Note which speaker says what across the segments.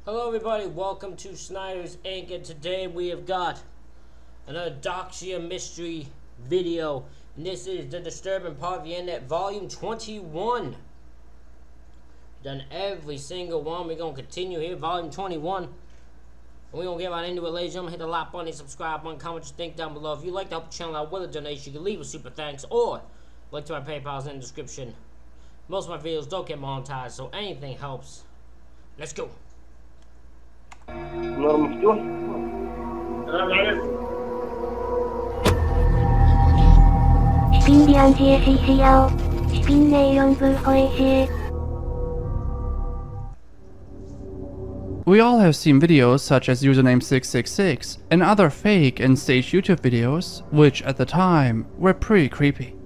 Speaker 1: Hello everybody, welcome to Snyder's Inc. And today we have got another Doxia mystery video. And this is The Disturbing Part of the Internet, Volume 21. Done every single one. We're going to continue here, Volume 21. And we're going to get right into it, ladies and gentlemen. Hit the like button, subscribe button, comment what you think down below. If you'd like to help the channel out with a donation, you can leave a super thanks or link to my PayPal's in the description. Most of my videos don't get monetized, so anything helps. Let's go.
Speaker 2: النار مفتوح. السلام عليكم.
Speaker 3: Ich bin die Anti-Official. Ich bin Neon Bullhäuser.
Speaker 4: We all have seen videos such as Username 666 and other fake and staged YouTube videos, which at the time were pretty creepy.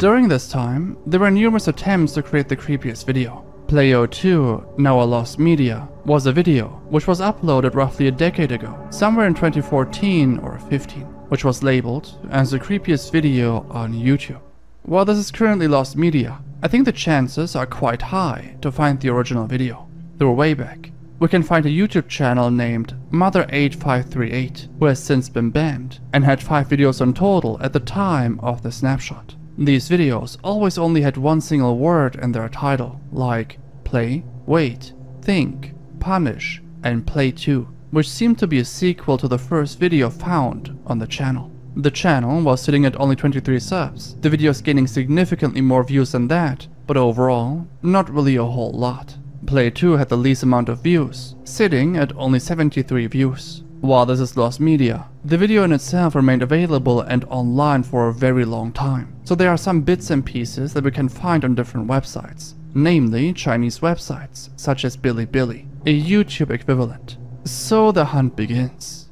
Speaker 4: During this time, there were numerous attempts to create the creepiest video. Play02, now a lost media, was a video which was uploaded roughly a decade ago, somewhere in 2014 or 15, which was labeled as the creepiest video on YouTube. While this is currently lost media, I think the chances are quite high to find the original video. Through Wayback, we can find a YouTube channel named Mother8538, who has since been banned and had 5 videos in total at the time of the snapshot. These videos always only had one single word in their title, like play, wait, think, punish, and play 2, which seemed to be a sequel to the first video found on the channel. The channel was sitting at only 23 subs, the videos gaining significantly more views than that, but overall, not really a whole lot. Play 2 had the least amount of views, sitting at only 73 views. While this is lost media, the video in itself remained available and online for a very long time, so there are some bits and pieces that we can find on different websites, namely Chinese websites such as Bilibili, a YouTube equivalent. So the hunt begins.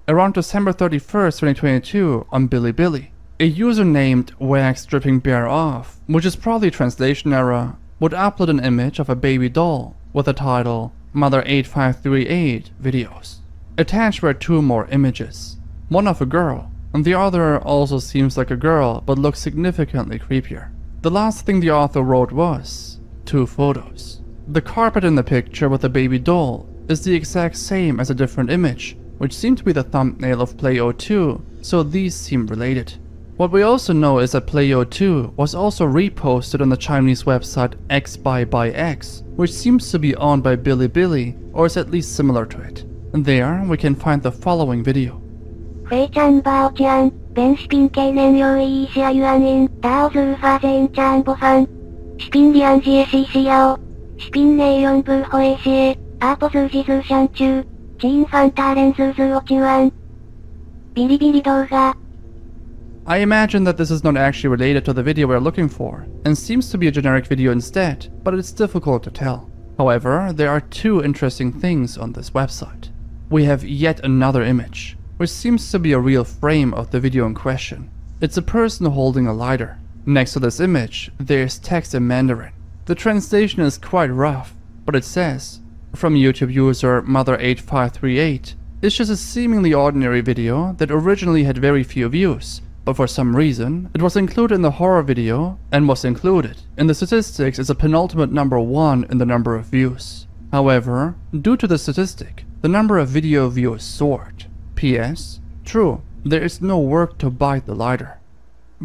Speaker 4: Around December 31st, 2022 on Bilibili, a user named Wax Dripping Bear Off, which is probably a translation error, would upload an image of a baby doll with the title Mother8538 videos. Attached were 2 more images, one of a girl, and the other also seems like a girl but looks significantly creepier. The last thing the author wrote was 2 photos. The carpet in the picture with the baby doll is the exact same as a different image, which seemed to be the thumbnail of Play02, so these seem related. What we also know is that Play02 was also reposted on the Chinese website XByX, which seems to be owned by Bilibili or is at least similar to it. There, we can find the following video.
Speaker 3: 非常抱歉 Ben Spinkenen 有一些原因导致发现战不翻 Spin die Anti-Official Spin Neon Bullhäuser アポ数字数シャン中チンファンタレン数数落ちワンビリビリ動画
Speaker 4: I imagine that this is not actually related to the video we're looking for, and seems to be a generic video instead, but it's difficult to tell. However, there are 2 interesting things on this website. We have yet another image, which seems to be a real frame of the video in question. It's a person holding a lighter. Next to this image, there's text in Mandarin. The translation is quite rough, but it says, from YouTube user Mother8538, it's just a seemingly ordinary video that originally had very few views, but for some reason, it was included in the horror video and was included in the statistics as a penultimate number 1 in the number of views. However, due to the statistic, the number of video views soared. P.S. True, there is no work to bite the lighter.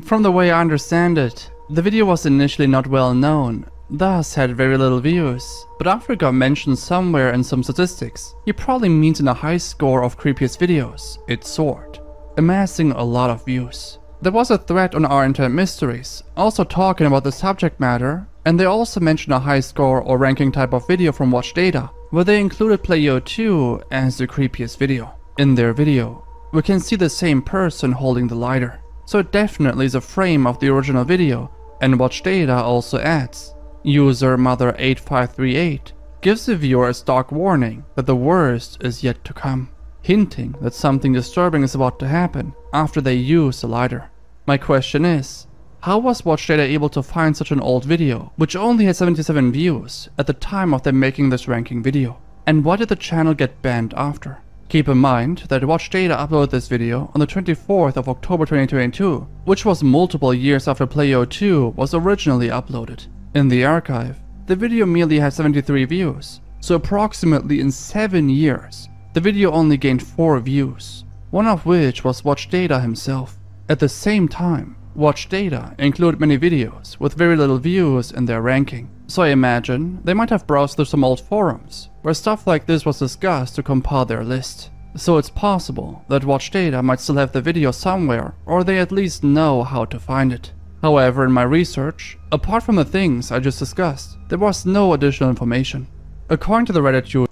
Speaker 4: From the way I understand it, the video was initially not well known, thus had very little views, but after it got mentioned somewhere in some statistics, he probably means in a high score of creepiest videos, it soared, amassing a lot of views. There was a thread on Our Internet Mysteries, also talking about the subject matter, and they also mentioned a high score or ranking type of video from Watch Data, where they included Play02 as the creepiest video. In their video, we can see the same person holding the lighter, so it definitely is a frame of the original video, and Watch Data also adds, user Mother8538 gives the viewer a stark warning that the worst is yet to come, hinting that something disturbing is about to happen after they use the lighter. My question is, how was Watch Data able to find such an old video, which only had 77 views at the time of them making this ranking video? And why did the channel get banned after? Keep in mind that Watch Data uploaded this video on the 24th of October 2022, which was multiple years after Play02 was originally uploaded. In the archive, the video merely had 73 views, So approximately in 7 years, the video only gained 4 views, one of which was Watch Data himself. At the same time, Watch Data included many videos with very little views in their ranking. So I imagine they might have browsed through some old forums where stuff like this was discussed to compile their list. So it's possible that Watch Data might still have the video somewhere, or they at least know how to find it. However, in my research, apart from the things I just discussed, there was no additional information. According to the Reddit user,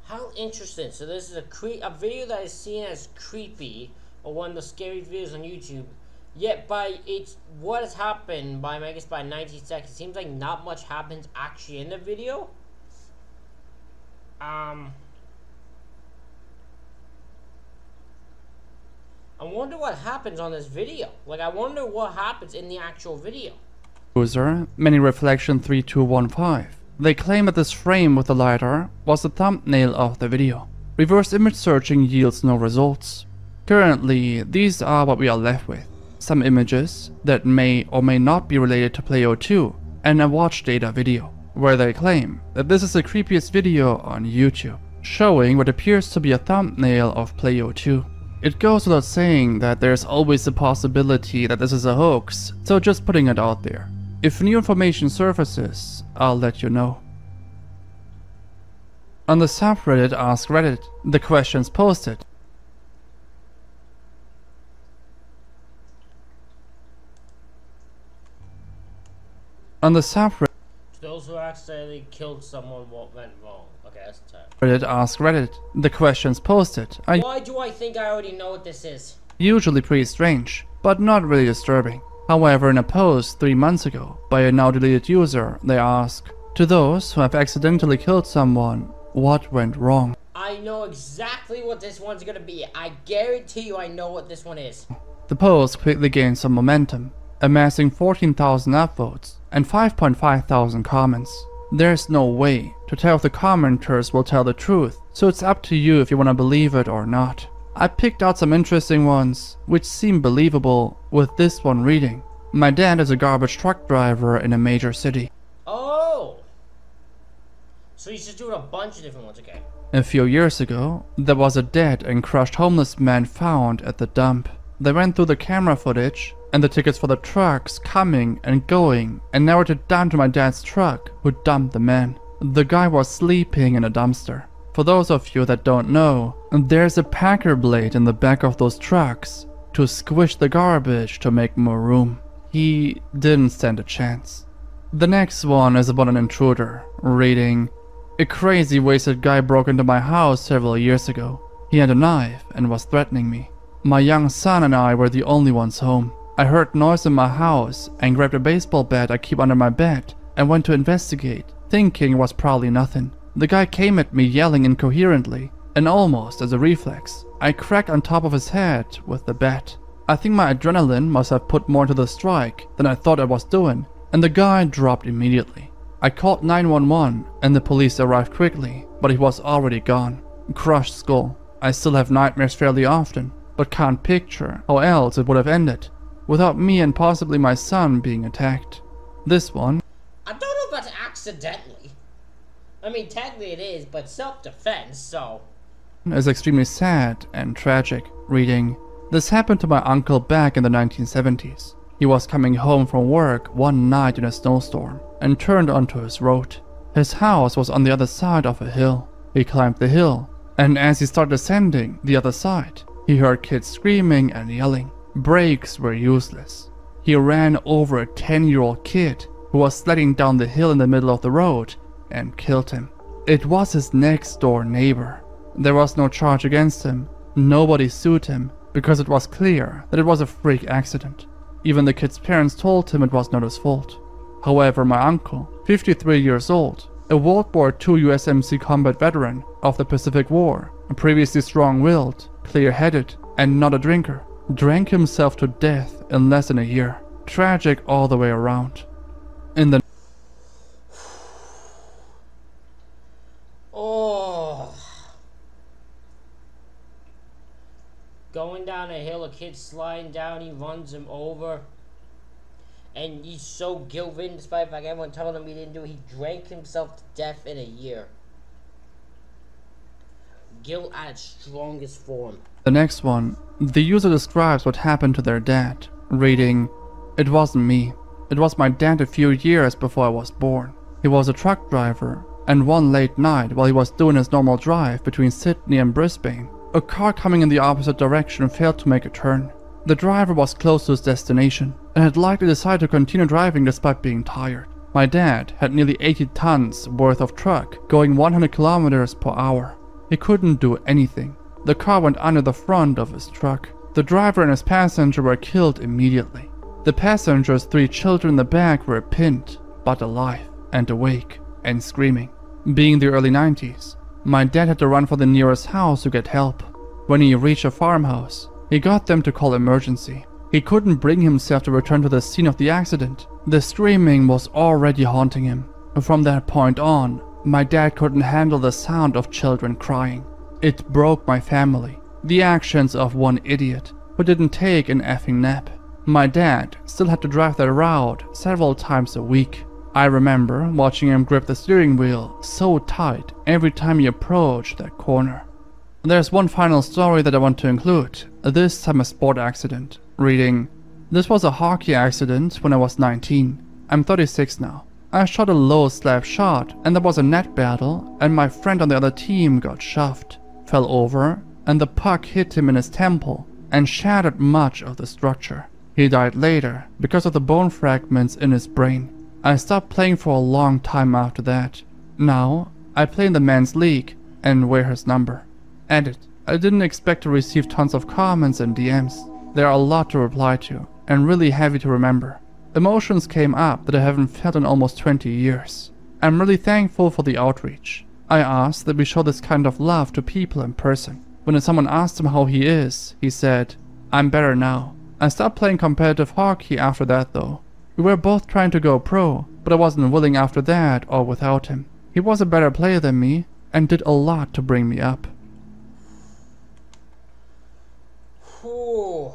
Speaker 1: how interesting. So this is a video that is seen as creepy, or one of the scary videos on YouTube. Yet by what has happened by, I guess, by 90 seconds, it seems like not much happens actually in the video. I wonder what happens on this video. Like, I wonder what happens in the actual video.
Speaker 4: User Many Reflection 3215. They claim that this frame with the lidar was the thumbnail of the video. Reverse image searching yields no results. Currently, these are what we are left with. Some images that may or may not be related to Play-O-2, and a Watch Data video, where they claim that this is the creepiest video on YouTube, showing what appears to be a thumbnail of Play-O-2. It goes without saying that there's always the possibility that this is a hoax, so just putting it out there. If new information surfaces, I'll let you know. On the subreddit Ask Reddit, the questions posted. On the subreddit,
Speaker 1: those who accidentally killed someone, what went wrong? Okay, that's tough.
Speaker 4: Reddit Ask Reddit, the questions posted are
Speaker 1: Why do I think I already know what this is?
Speaker 4: usually pretty strange, but not really disturbing. However, in a post 3 months ago by a now deleted user, they ask, to those who have accidentally killed someone, what went wrong?
Speaker 1: I know exactly what this one's gonna be. I guarantee you I know what this one is.
Speaker 4: The post quickly gained some momentum, amassing 14,000 upvotes and 5.5 thousand comments. There's no way to tell if the commenters will tell the truth, so it's up to you if you want to believe it or not. I picked out some interesting ones, which seem believable, with this one reading, my dad is a garbage truck driver in a major city.
Speaker 1: Oh! So he's just doing a bunch of different ones, okay.
Speaker 4: A few years ago, there was a dead and crushed homeless man found at the dump. They went through the camera footage and the tickets for the trucks coming and going and narrowed it down to my dad's truck who dumped the man. The guy was sleeping in a dumpster. For those of you that don't know, there's a packer blade in the back of those trucks to squish the garbage to make more room. He didn't stand a chance. The next one is about an intruder, reading, a crazy wasted guy broke into my house several years ago. He had a knife and was threatening me. My young son and I were the only ones home. I heard noise in my house and grabbed a baseball bat I keep under my bed and went to investigate, thinking it was probably nothing. The guy came at me yelling incoherently, and almost as a reflex, I cracked on top of his head with the bat. I think my adrenaline must have put more into the strike than I thought I was doing, and the guy dropped immediately. I called 911 and the police arrived quickly, but he was already gone. Crushed skull. I still have nightmares fairly often, but can't picture how else it would have ended, without me and possibly my son being attacked. This one,
Speaker 1: I don't know if that's accidentally. I mean, technically it is, but self-defense, so...
Speaker 4: is extremely sad and tragic, reading, this happened to my uncle back in the 1970s. He was coming home from work one night in a snowstorm and turned onto his road. His house was on the other side of a hill. He climbed the hill, and as he started ascending the other side, he heard kids screaming and yelling. Brakes were useless. He ran over a 10-year-old kid who was sledding down the hill in the middle of the road and killed him. It was his next door neighbor. There was no charge against him. Nobody sued him because it was clear that it was a freak accident. Even the kid's parents told him it was not his fault. However, my uncle, 53 years old, a World War II USMC combat veteran of the Pacific War, previously strong-willed, clear-headed, and not a drinker, drank himself to death in less than a year. Tragic all the way around. In the
Speaker 1: going down a hill, a kid sliding down, he runs him over. And he's so guilt-ridden, despite the fact everyone told him he didn't do it. He drank himself to death in a year. Guilt at its strongest form.
Speaker 4: The next one, the user describes what happened to their dad, reading, "It wasn't me. It was my dad a few years before I was born. He was a truck driver, and one late night while he was doing his normal drive between Sydney and Brisbane, a car coming in the opposite direction failed to make a turn. The driver was close to his destination and had likely decided to continue driving despite being tired. My dad had nearly 80 tons worth of truck going 100 kilometers per hour. He couldn't do anything. The car went under the front of his truck. The driver and his passenger were killed immediately. The passenger's 3 children in the back were pinned, but alive and awake and screaming. Being the early 90s, my dad had to run for the nearest house to get help. When he reached a farmhouse, he got them to call emergency. He couldn't bring himself to return to the scene of the accident. The screaming was already haunting him. From that point on, my dad couldn't handle the sound of children crying. It broke my family. The actions of one idiot who didn't take an effing nap. My dad still had to drive that route several times a week. I remember watching him grip the steering wheel so tight every time he approached that corner." There's one final story that I want to include, this time a sport accident, reading, "This was a hockey accident when I was 19. I'm 36 now. I shot a low slap shot and there was a net battle and my friend on the other team got shoved, fell over, and the puck hit him in his temple and shattered much of the structure. He died later because of the bone fragments in his brain. I stopped playing for a long time after that. Now, I play in the men's league and wear his number." Edit. I didn't expect to receive tons of comments and DMs. There are a lot to reply to and really heavy to remember. Emotions came up that I haven't felt in almost 20 years. I'm really thankful for the outreach. I asked that we show this kind of love to people in person. When someone asked him how he is, he said, "I'm better now." I stopped playing competitive hockey after that though. We were both trying to go pro, but I wasn't willing after that or without him. He was a better player than me and did a lot to bring me up.
Speaker 1: Whew.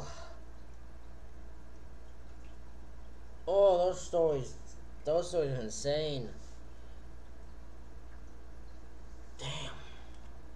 Speaker 1: Oh, those stories are insane. Damn.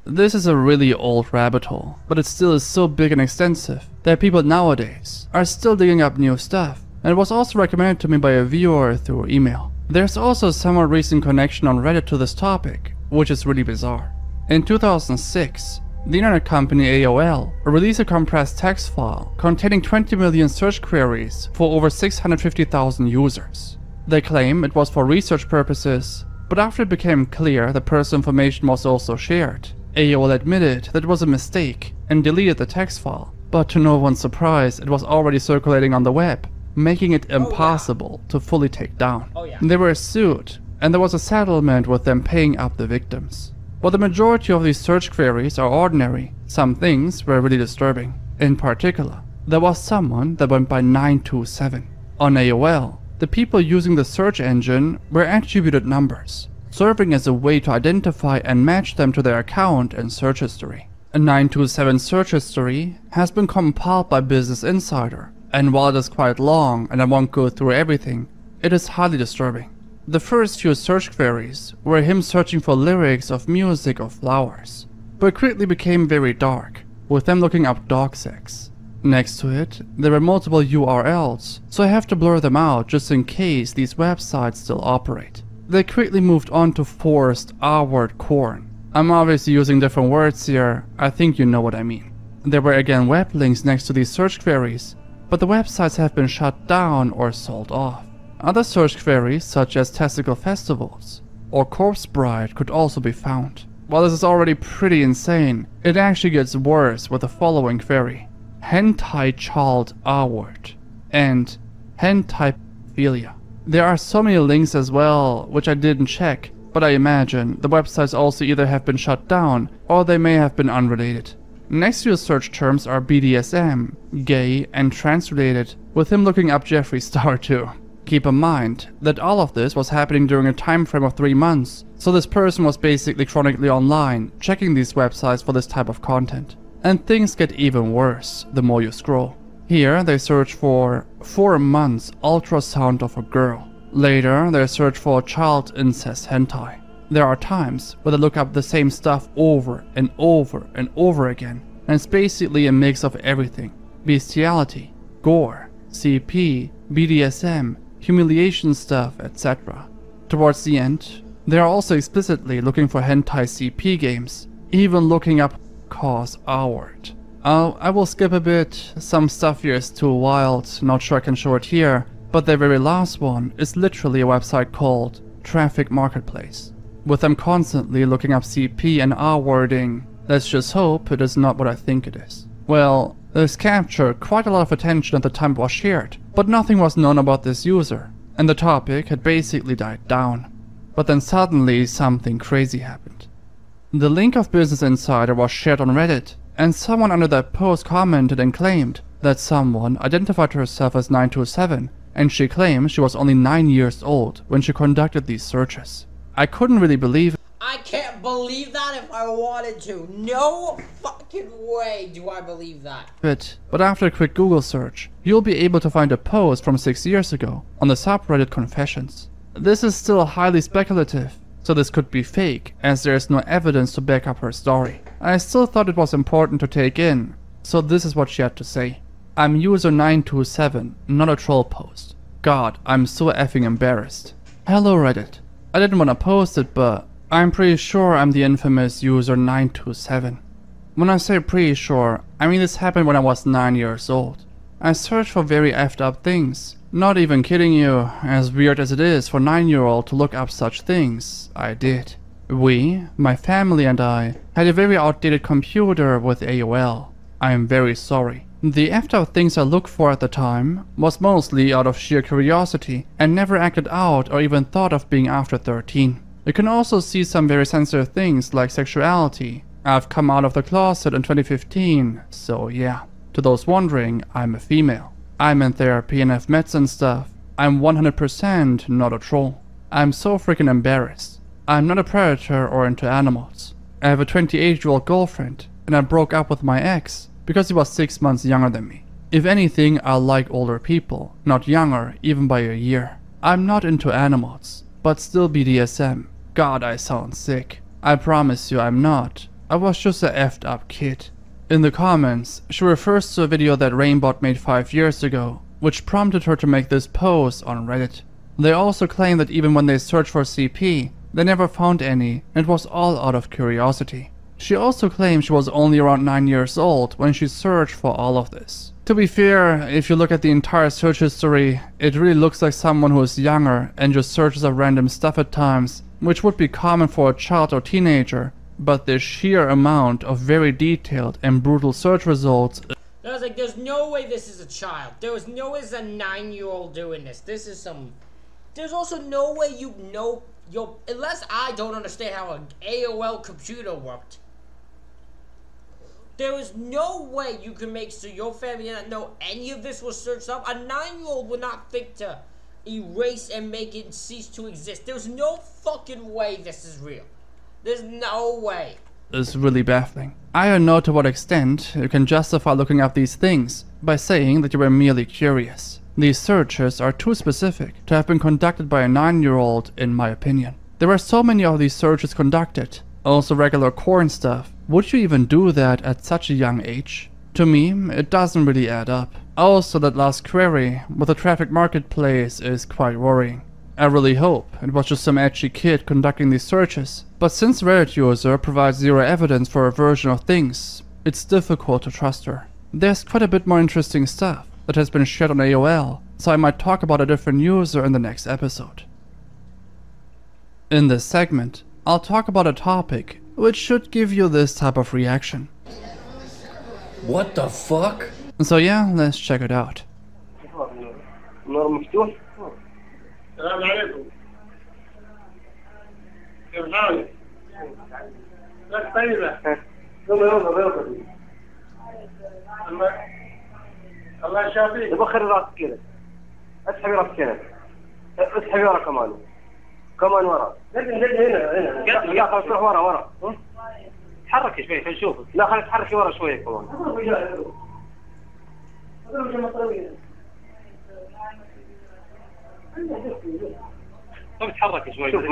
Speaker 4: This is a really old rabbit hole, but it still is so big and extensive that people nowadays are still digging up new stuff, and it was also recommended to me by a viewer through email. There's also a somewhat recent connection on Reddit to this topic, which is really bizarre. In 2006, the internet company AOL released a compressed text file containing 20 million search queries for over 650,000 users. They claim it was for research purposes, but after it became clear that personal information was also shared, AOL admitted that it was a mistake and deleted the text file. But to no one's surprise, it was already circulating on the web, making it impossible to fully take down. They were sued, and there was a settlement with them paying up the victims. While the majority of these search queries are ordinary, some things were really disturbing. In particular, there was someone that went by 927. On AOL, the people using the search engine were attributed numbers, serving as a way to identify and match them to their account and search history. A 927 search history has been compiled by Business Insider, and while it is quite long and I won't go through everything, it is highly disturbing. The first few search queries were him searching for lyrics of music or flowers, but it quickly became very dark, with them looking up dog sex. Next to it, there were multiple URLs, so I have to blur them out just in case these websites still operate. They quickly moved on to forced R-word corn. I'm obviously using different words here, I think you know what I mean. There were again web links next to these search queries, but the websites have been shut down or sold off. Other search queries such as testicle festivals or corpse bride could also be found. While this is already pretty insane, it actually gets worse with the following query: hentai child R-word and hentai philia. There are so many links as well, which I didn't check, but I imagine the websites also either have been shut down or they may have been unrelated. Next to the search terms are BDSM, gay, and trans-related, with him looking up Jeffree Star too. Keep in mind that all of this was happening during a time frame of 3 months, so this person was basically chronically online, checking these websites for this type of content. And things get even worse the more you scroll. Here they search for 4 months ultrasound of a girl. Later they search for child incest hentai. There are times where they look up the same stuff over and over and over again, and it's basically a mix of everything. Bestiality, gore, CP, BDSM, humiliation stuff, etc. Towards the end, they are also explicitly looking for hentai CP games, even looking up cause award. I will skip a bit, some stuff here is too wild, not sure I can show it here, but the very last one is literally a website called Traffic Marketplace, with them constantly looking up CP and R-wording. Let's just hope it is not what I think it is. Well, this captured quite a lot of attention at the time it was shared, but nothing was known about this user, and the topic had basically died down. But then suddenly something crazy happened. The link of Business Insider was shared on Reddit, and someone under that post commented and claimed that someone identified herself as 927, and she claimed she was only 9 years old when she conducted these searches. I couldn't really believe it.
Speaker 1: I can't believe that if I wanted to. No fucking way do I believe that.
Speaker 4: But after a quick Google search, you'll be able to find a post from 6 years ago on the subreddit Confessions. This is still highly speculative, so this could be fake, as there is no evidence to back up her story. I still thought it was important to take in, so this is what she had to say. I'm user 927, not a troll post. God, I'm so effing embarrassed. Hello Reddit. I didn't want to post it, but I'm pretty sure I'm the infamous user 927. When I say pretty sure, I mean this happened when I was 9 years old. I searched for very effed up things. Not even kidding you, as weird as it is for a 9-year-old to look up such things, I did. We, my family and I, had a very outdated computer with AOL. I am very sorry. The effed up things I looked for at the time was mostly out of sheer curiosity and never acted out or even thought of being after 13. You can also see some very sensitive things like sexuality. I've come out of the closet in 2015, so yeah. To those wondering, I'm a female. I'm in therapy and have meds and stuff. I'm 100% not a troll. I'm so freaking embarrassed. I'm not a predator or into animals. I have a 28-year-old girlfriend, and I broke up with my ex because he was 6 months younger than me. If anything, I like older people, not younger, even by a year. I'm not into animals, but still BDSM. God, I sound sick. I promise you I'm not. I was just a effed up kid. In the comments, she refers to a video that Rainbot made 5 years ago, which prompted her to make this post on Reddit. They also claim that even when they searched for CP, they never found any, and it was all out of curiosity. She also claimed she was only around 9 years old when she searched for all of this. To be fair, if you look at the entire search history, it really looks like someone who is younger and just searches up random stuff at times, which would be common for a child or teenager, but the sheer amount of very detailed and brutal search results.
Speaker 1: I was like, there's no way this is a child. There was no way it's a 9-year-old doing this. This is some... There's also no way you know... Unless I don't understand how an AOL computer worked. There is no way you can make so your family did not know any of this was searched up. A 9-year-old would not think to erase and make it cease to exist. There's no fucking way this is real. There's no way.
Speaker 4: It's really baffling. I don't know to what extent you can justify looking up these things by saying that you were merely curious. These searches are too specific to have been conducted by a 9-year-old, in my opinion. There were so many of these searches conducted, also regular corn stuff. Would you even do that at such a young age? To me, it doesn't really add up. Also, that last query with the Traffic Marketplace is quite worrying. I really hope it was just some edgy kid conducting these searches, but since Reddit user provides zero evidence for a version of things, it's difficult to trust her. There's quite a bit more interesting stuff that has been shared on AOL, so I might talk about a different user in the next episode. In this segment, I'll talk about a topic which should give you this type of reaction.
Speaker 5: What the fuck?
Speaker 4: So yeah, let's check it out.
Speaker 2: النور مفتوح. السلام عليكم. كيف حالك؟ لك طيبة. يلا الله يشافيك. بخر راسك كذا. اسحبي راسك كذا. اسحبي ورا كمان. كمان ورا. هنا. لا خلاص روح ورا. تحركي شوي خلينا نشوفك. لا خلينا تحركي ورا شوي كمان. طب تحركي شوي. شوف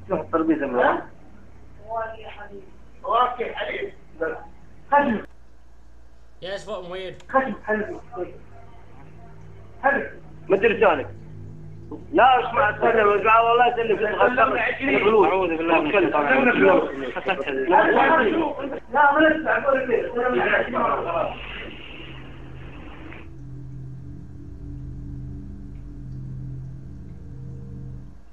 Speaker 2: شوف الترابيزة من ورا. اوكي حليب. خشم.
Speaker 1: Yeah, it's fucking weird.
Speaker 2: خشم حلب. حلب. مد لسانك. لا اسمع استنى والله يسلمك. اعوذ بالله من الشيطان الرجيم. لا ما نسمع قول كذا.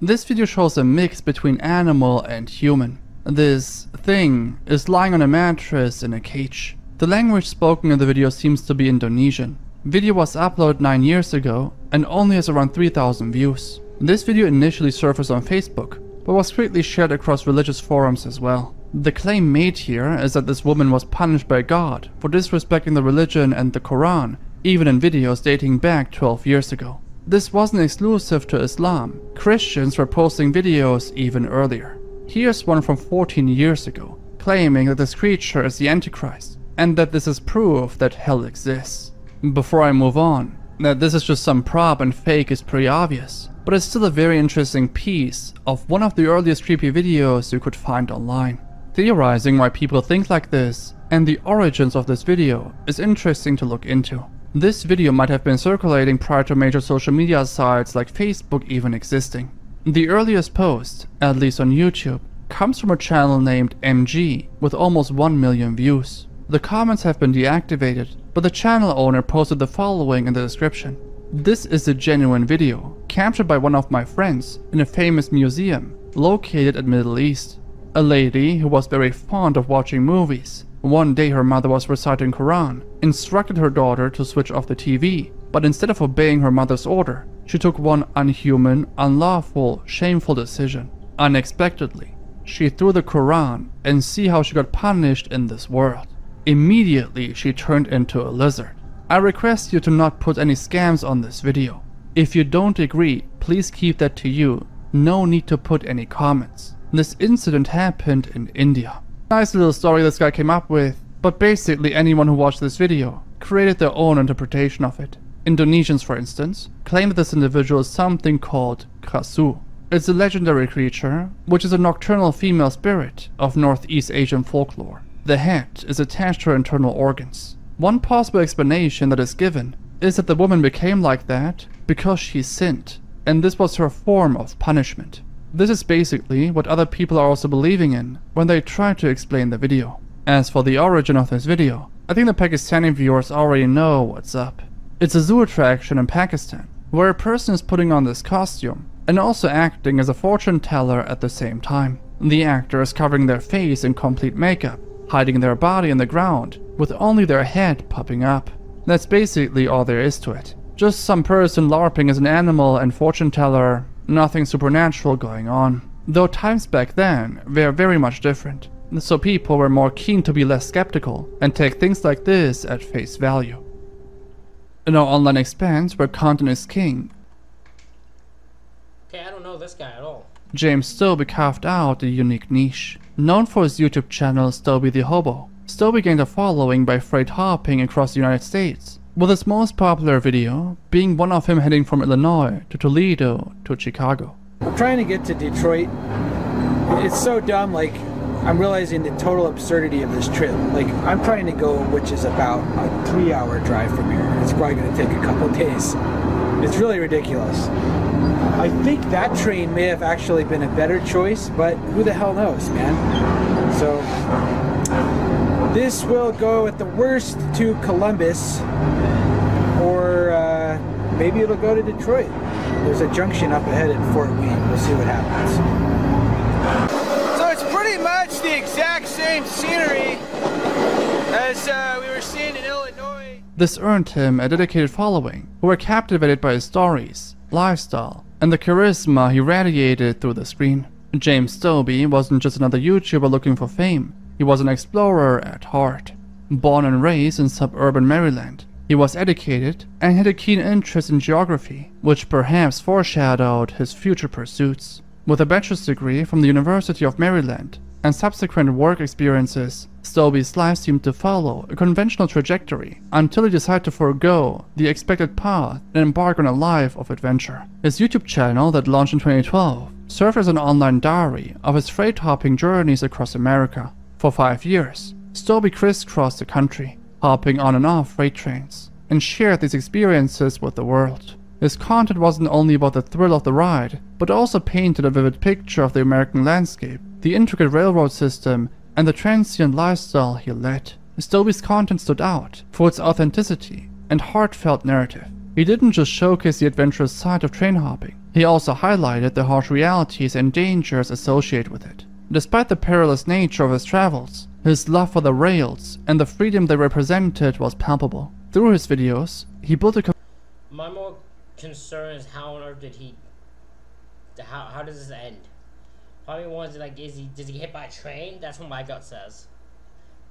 Speaker 4: This video shows a mix between animal and human. This thing is lying on a mattress in a cage. The language spoken in the video seems to be Indonesian. Video was uploaded 9 years ago and only has around 3,000 views. This video initially surfaced on Facebook, but was quickly shared across religious forums as well. The claim made here is that this woman was punished by God for disrespecting the religion and the Quran, even in videos dating back 12 years ago. This wasn't exclusive to Islam. Christians were posting videos even earlier. Here's one from 14 years ago, claiming that this creature is the Antichrist, and that this is proof that hell exists. Before I move on, that this is just some prop and fake is pretty obvious, but it's still a very interesting piece of one of the earliest creepy videos you could find online. Theorizing why people think like this, and the origins of this video, is interesting to look into. This video might have been circulating prior to major social media sites like Facebook even existing. The earliest post, at least on YouTube, comes from a channel named MG with almost 1 million views. The comments have been deactivated, but the channel owner posted the following in the description. This is a genuine video, captured by one of my friends in a famous museum located in Middle East. A lady who was very fond of watching movies. One day her mother was reciting Quran, instructed her daughter to switch off the TV, but instead of obeying her mother's order, she took one unhuman, unlawful, shameful decision. Unexpectedly, she threw the Quran and see how she got punished in this world. Immediately, she turned into a lizard. I request you to not put any scams on this video. If you don't agree, please keep that to you. No need to put any comments. This incident happened in India. Nice little story this guy came up with, but basically anyone who watched this video created their own interpretation of it. Indonesians, for instance, claim that this individual is something called Krasu. It's a legendary creature, which is a nocturnal female spirit of Northeast Asian folklore. The head is attached to her internal organs. One possible explanation that is given is that the woman became like that because she sinned, and this was her form of punishment. This is basically what other people are also believing in when they try to explain the video. As for the origin of this video, I think the Pakistani viewers already know what's up. It's a zoo attraction in Pakistan, where a person is putting on this costume and also acting as a fortune teller at the same time. The actor is covering their face in complete makeup, hiding their body in the ground, with only their head popping up. That's basically all there is to it. Just some person LARPing as an animal and fortune teller. Nothing supernatural going on. Though times back then were very much different, so people were more keen to be less skeptical and take things like this at face value. In our online expanse where content is king,
Speaker 1: Okay, I don't know this guy at all.
Speaker 4: James Stobie carved out a unique niche. Known for his YouTube channel Stobie the Hobo, Stobie gained a following by freight hopping across the United States, with his most popular video being one of him heading from Illinois to Toledo to Chicago.
Speaker 6: I'm trying to get to Detroit. It's so dumb, like, I'm realizing the total absurdity of this trip. Like, I'm trying to go, which is about a 3-hour drive from here. It's probably going to take a couple days. It's really ridiculous. I think that train may have actually been a better choice, but who the hell knows, man? So, this will go at the worst to Columbus, or maybe it'll go to Detroit. There's a junction up ahead in Fort Wayne. We'll see what happens. So it's pretty much the exact same scenery as we were seeing in Illinois.
Speaker 4: This earned him a dedicated following who were captivated by his stories, lifestyle, and the charisma he radiated through the screen. James Stobie wasn't just another YouTuber looking for fame. He was an explorer at heart. Born and raised in suburban Maryland, he was educated and had a keen interest in geography, which perhaps foreshadowed his future pursuits. With a bachelor's degree from the University of Maryland, and subsequent work experiences, Stobie's life seemed to follow a conventional trajectory until he decided to forego the expected path and embark on a life of adventure. His YouTube channel that launched in 2012 served as an online diary of his freight-hopping journeys across America. For 5 years, Stobie crisscrossed the country, hopping on and off freight trains, and shared these experiences with the world. His content wasn't only about the thrill of the ride, but also painted a vivid picture of the American landscape, the intricate railroad system, and the transient lifestyle he led. Stobie's content stood out for its authenticity and heartfelt narrative. He didn't just showcase the adventurous side of train hopping, he also highlighted the harsh realities and dangers associated with it. Despite the perilous nature of his travels, his love for the rails and the freedom they represented was palpable. Through his videos, he built a
Speaker 1: My more concern is how on earth did he... How does this end? Probably ones like, does he get hit by a train? That's what my gut says.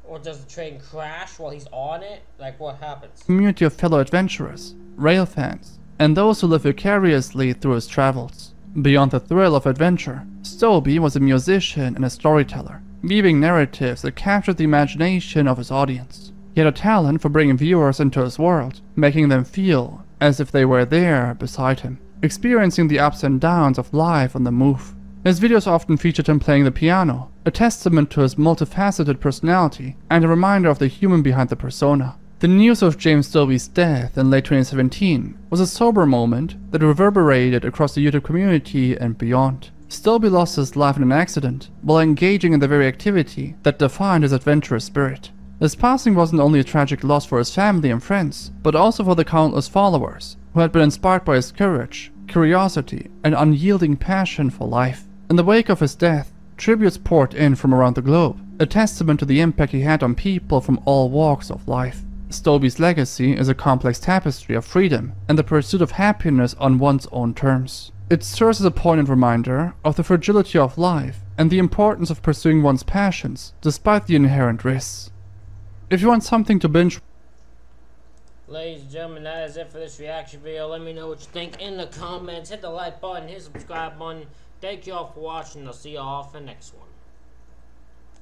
Speaker 1: Or does the train crash while he's on it? Like, what happens?
Speaker 4: Community of fellow adventurers, rail fans, and those who live vicariously through his travels. Beyond the thrill of adventure, Stobie was a musician and a storyteller, weaving narratives that captured the imagination of his audience. He had a talent for bringing viewers into his world, making them feel as if they were there beside him, experiencing the ups and downs of life on the move. His videos often featured him playing the piano, a testament to his multifaceted personality and a reminder of the human behind the persona. The news of James Stobie's death in late 2017 was a sober moment that reverberated across the YouTube community and beyond. Stobie lost his life in an accident while engaging in the very activity that defined his adventurous spirit. His passing wasn't only a tragic loss for his family and friends, but also for the countless followers who had been inspired by his courage, curiosity, and unyielding passion for life. In the wake of his death, tributes poured in from around the globe, a testament to the impact he had on people from all walks of life. Stobie's legacy is a complex tapestry of freedom and the pursuit of happiness on one's own terms. It serves as a poignant reminder of the fragility of life and the importance of pursuing one's passions despite the inherent risks. If you want something to binge...
Speaker 1: Ladies and gentlemen, that is it for this reaction video. Let me know what you think in the comments. Hit the like button, hit the subscribe button. Thank you all for watching. I'll see you all for the next one.